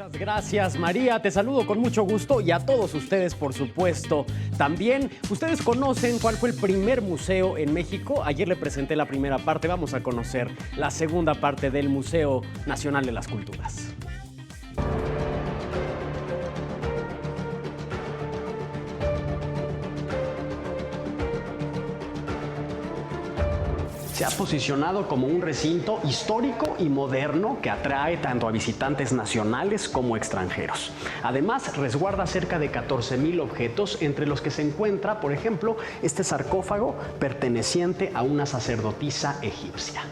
Muchas gracias, María. Te saludo con mucho gusto y a todos ustedes, por supuesto. También, ¿ustedes conocen cuál fue el primer museo en México? Ayer le presenté la primera parte, vamos a conocer la segunda parte del Museo Nacional de las Culturas. Se ha posicionado como un recinto histórico y moderno que atrae tanto a visitantes nacionales como extranjeros. Además, resguarda cerca de 14,000 objetos, entre los que se encuentra, por ejemplo, este sarcófago perteneciente a una sacerdotisa egipcia.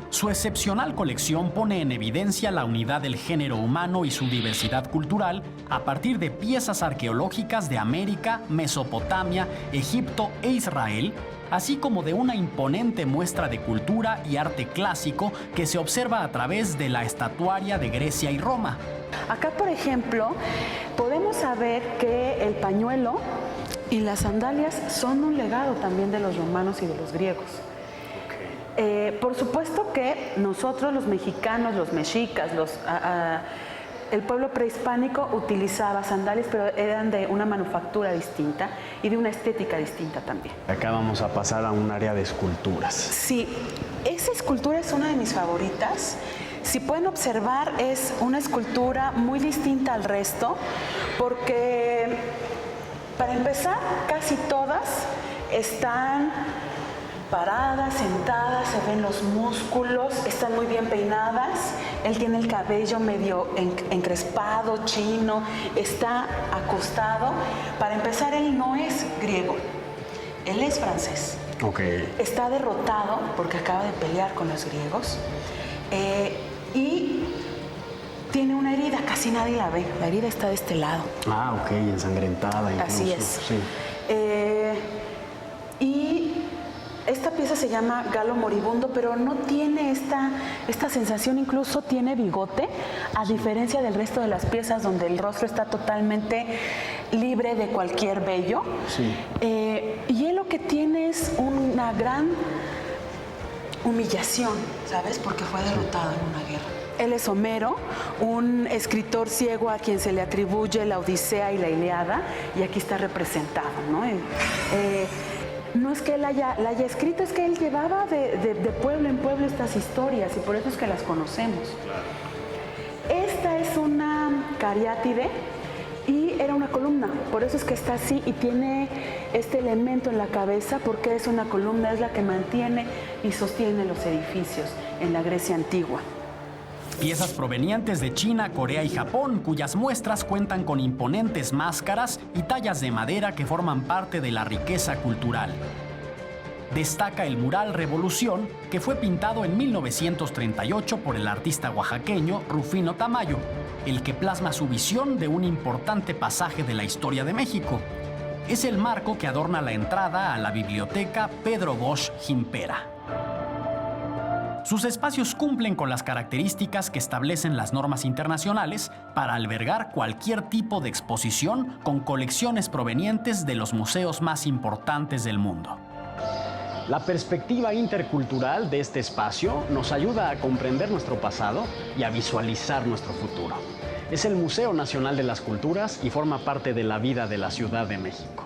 Su excepcional colección pone en evidencia la unidad del género humano y su diversidad cultural a partir de piezas arqueológicas de América, Mesopotamia, Egipto e Israel, así como de una imponente muestra de cultura y arte clásico que se observa a través de la estatuaria de Grecia y Roma. Acá, por ejemplo, podemos saber que el pañuelo y las sandalias son un legado también de los romanos y de los griegos. Por supuesto que nosotros, los mexicanos, los mexicas, el pueblo prehispánico utilizaba sandalias, pero eran de una manufactura distinta y de una estética distinta también. Acá vamos a pasar a un área de esculturas. Sí, esa escultura es una de mis favoritas. Si pueden observar, es una escultura muy distinta al resto, porque para empezar, casi todas están paradas, sentadas, se ven los músculos, están muy bien peinadas. Él tiene el cabello medio encrespado, chino, está acostado. Para empezar, él no es griego, él es francés. Está derrotado porque acaba de pelear con los griegos y tiene una herida, casi nadie la ve. La herida está de este lado. Ah, ok, ensangrentada incluso. Así es. Sí. Y esta pieza se llama Galo Moribundo, pero no tiene esta sensación, incluso tiene bigote, a diferencia del resto de las piezas donde el rostro está totalmente libre de cualquier vello. Sí. Y él lo que tiene es una gran humillación, ¿sabes? Porque fue derrotado en una guerra. Él es Homero, un escritor ciego a quien se le atribuye la Odisea y la Ilíada, y aquí está representado, ¿no? No es que él la haya escrito, es que él llevaba de pueblo en pueblo estas historias y por eso es que las conocemos. Claro. Esta es una cariátide y era una columna, por eso es que está así y tiene este elemento en la cabeza, porque es una columna, es la que mantiene y sostiene los edificios en la Grecia antigua. Piezas provenientes de China, Corea y Japón, cuyas muestras cuentan con imponentes máscaras y tallas de madera que forman parte de la riqueza cultural. Destaca el mural Revolución, que fue pintado en 1938 por el artista oaxaqueño Rufino Tamayo, el que plasma su visión de un importante pasaje de la historia de México. Es el marco que adorna la entrada a la biblioteca Pedro Bosch Gimpera. Sus espacios cumplen con las características que establecen las normas internacionales para albergar cualquier tipo de exposición con colecciones provenientes de los museos más importantes del mundo. La perspectiva intercultural de este espacio nos ayuda a comprender nuestro pasado y a visualizar nuestro futuro. Es el Museo Nacional de las Culturas y forma parte de la vida de la Ciudad de México.